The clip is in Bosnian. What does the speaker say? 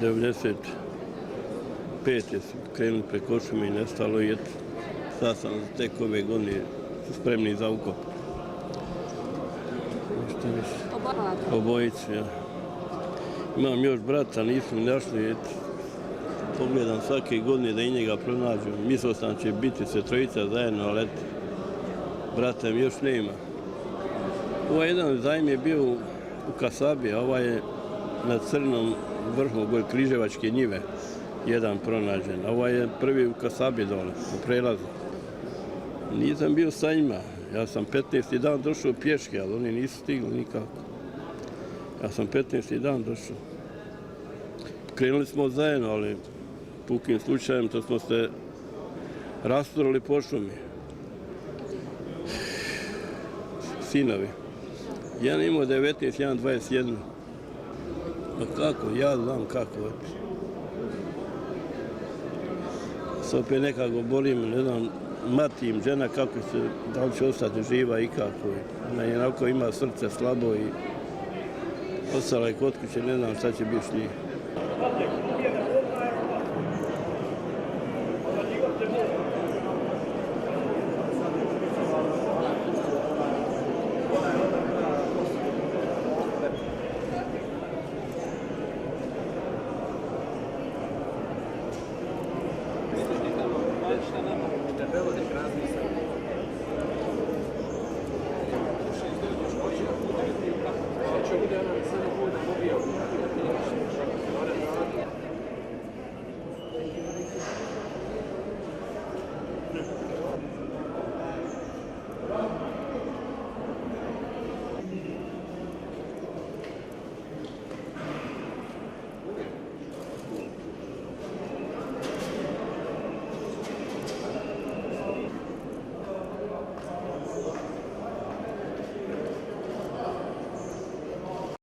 95. su krenuli preko šume i nestalo i sad sam tek ove godine spremni za ukop. Ništa više. Obojicu, ja. Imam još brata, nismo našli, pogledam svake godine da i njega pronađu. Mislio sam će biti se trojica zajedno, ali brata mi još nema. Ovaj jedan zajem je bio u Kasabi, a ovaj je na Crnom vrhu Križevačke njive, jedan pronađen. A ovaj je prvi u Kasabi dole, u prelazu. Nisam bio sa njima, ja sam 15. dan došao pješke, ali oni nisu stigli nikako. Ja sam 15. dan došao. Krenuli smo zajedno, ali pukim slučajem to smo se rasturali po šumi. Sinovi. Jedan imao 19, jedan 21. Pa kako, ja znam kako. Sad opet nekako bolim, ne znam, matim žena kako se, da li će ostati živa i kako. Ona jednako ima srce slabo i ostala je kod kuće, ne znam šta će biti s njih.